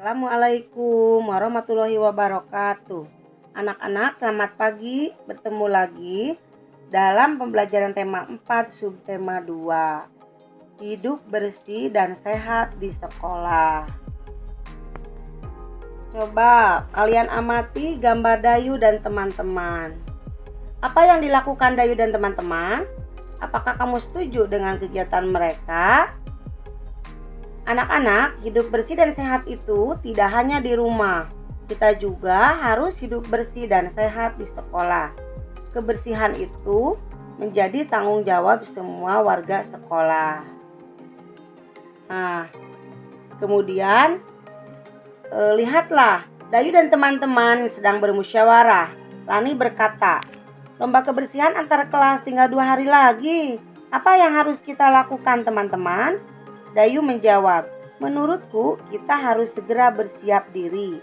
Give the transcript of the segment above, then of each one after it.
Assalamualaikum warahmatullahi wabarakatuh. Anak-anak, selamat pagi. Bertemu lagi dalam pembelajaran tema 4 subtema 2. Hidup bersih dan sehat di sekolah. Coba kalian amati gambar Dayu dan teman-teman. Apa yang dilakukan Dayu dan teman-teman? Apakah kamu setuju dengan kegiatan mereka? Anak-anak, hidup bersih dan sehat itu tidak hanya di rumah. Kita juga harus hidup bersih dan sehat di sekolah. Kebersihan itu menjadi tanggung jawab semua warga sekolah. Nah, kemudian lihatlah, Dayu dan teman-teman sedang bermusyawarah. Lani berkata, lomba kebersihan antar kelas tinggal 2 hari lagi. Apa yang harus kita lakukan, teman-teman? Dayu menjawab, menurutku kita harus segera bersiap diri.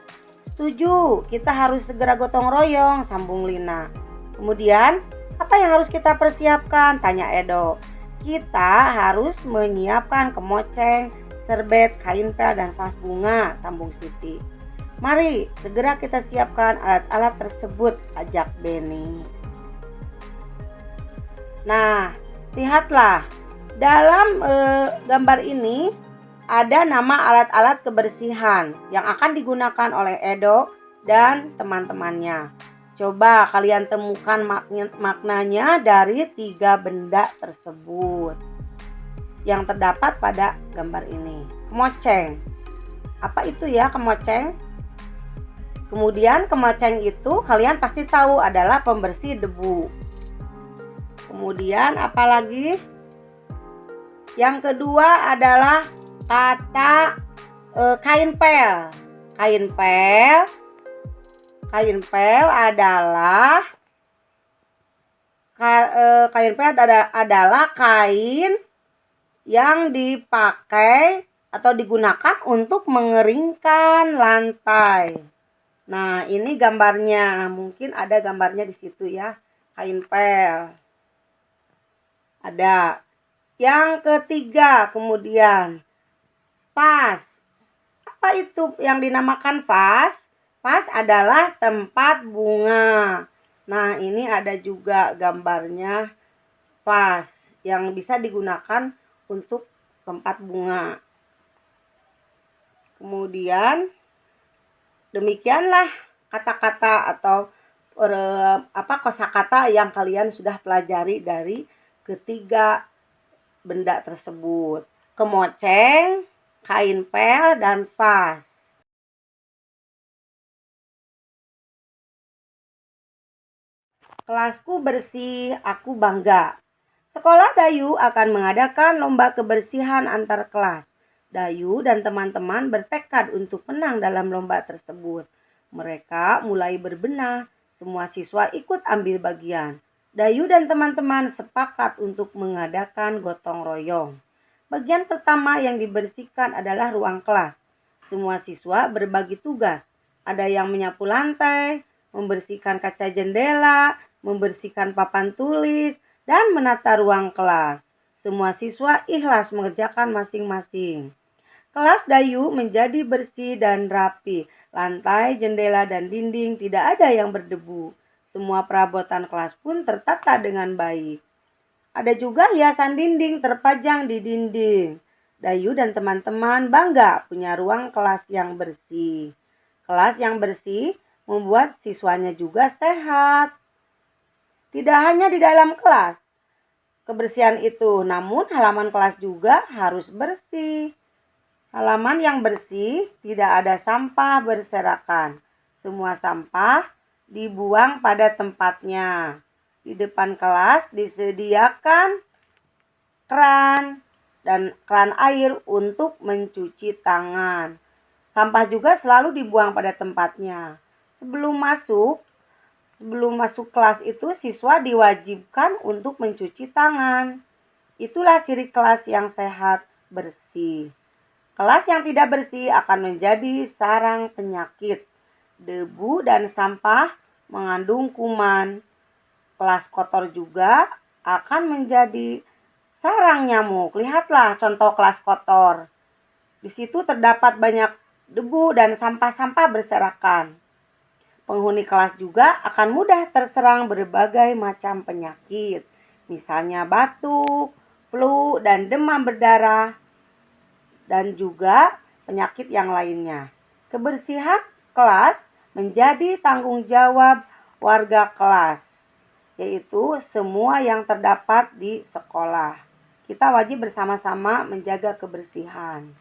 Setuju, kita harus segera gotong royong, sambung Lina. Kemudian, apa yang harus kita persiapkan? Tanya Edo. Kita harus menyiapkan kemoceng, serbet, kain pel, dan vas bunga, sambung Siti. Mari segera kita siapkan alat-alat tersebut, ajak Beni. Nah, lihatlah. Dalam gambar ini ada nama alat-alat kebersihan yang akan digunakan oleh Edo dan teman-temannya. Coba kalian temukan maknanya dari 3 benda tersebut yang terdapat pada gambar ini. Kemoceng. Apa itu ya kemoceng? Kemudian kemoceng itu kalian pasti tahu adalah pembersih debu. Kemudian apalagi? Yang kedua adalah kata kain pel. Kain pel adalah kain yang dipakai atau digunakan untuk mengeringkan lantai. Nah, ini gambarnya. Mungkin ada gambarnya di situ ya. Kain pel. Ada. Yang ketiga, kemudian vas. Apa itu yang dinamakan vas? Vas adalah tempat bunga. Nah, ini ada juga gambarnya vas yang bisa digunakan untuk tempat bunga. Kemudian demikianlah kata-kata atau kosakata yang kalian sudah pelajari dari ketiga benda tersebut. Kemoceng, kain pel, dan vas. Kelasku bersih, aku bangga. Sekolah Dayu akan mengadakan lomba kebersihan antar kelas. Dayu dan teman-teman bertekad untuk menang dalam lomba tersebut. Mereka mulai berbenah. Semua siswa ikut ambil bagian. Dayu dan teman-teman sepakat untuk mengadakan gotong royong. Bagian pertama yang dibersihkan adalah ruang kelas. Semua siswa berbagi tugas. Ada yang menyapu lantai, membersihkan kaca jendela, membersihkan papan tulis, dan menata ruang kelas. Semua siswa ikhlas mengerjakan masing-masing. Kelas Dayu menjadi bersih dan rapi. Lantai, jendela, dan dinding tidak ada yang berdebu. Semua perabotan kelas pun tertata dengan baik. Ada juga hiasan dinding terpajang di dinding. Dayu dan teman-teman bangga punya ruang kelas yang bersih. Kelas yang bersih membuat siswanya juga sehat. Tidak hanya di dalam kelas kebersihan itu, namun halaman kelas juga harus bersih. Halaman yang bersih, tidak ada sampah berserakan. Semua sampah dibuang pada tempatnya. Di depan kelas disediakan keran dan keran air untuk mencuci tangan. Sampah juga selalu dibuang pada tempatnya. Sebelum masuk kelas itu siswa diwajibkan untuk mencuci tangan. Itulah ciri kelas yang sehat, bersih. Kelas yang tidak bersih akan menjadi sarang penyakit. Debu dan sampah mengandung kuman. Kelas kotor juga akan menjadi sarang nyamuk. Lihatlah contoh kelas kotor. Di situ terdapat banyak debu, dan sampah-sampah berserakan. Penghuni kelas juga akan mudah terserang berbagai macam penyakit, misalnya batuk, flu, dan demam berdarah, dan juga penyakit yang lainnya. Kebersihan kelas menjadi tanggung jawab warga kelas, yaitu semua yang terdapat di sekolah. Kita wajib bersama-sama menjaga kebersihan.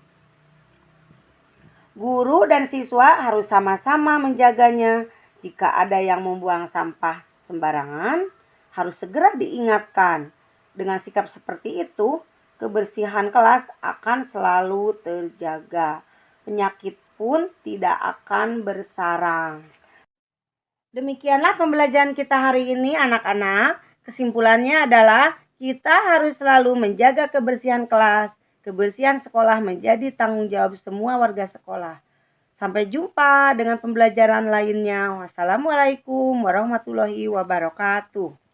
Guru dan siswa harus sama-sama menjaganya. Jika ada yang membuang sampah sembarangan, harus segera diingatkan. Dengan sikap seperti itu, kebersihan kelas akan selalu terjaga. Penyakit pun tidak akan bersarang. Demikianlah pembelajaran kita hari ini, anak-anak. Kesimpulannya adalah kita harus selalu menjaga kebersihan kelas. Kebersihan sekolah menjadi tanggung jawab semua warga sekolah. Sampai jumpa dengan pembelajaran lainnya. Wassalamualaikum warahmatullahi wabarakatuh.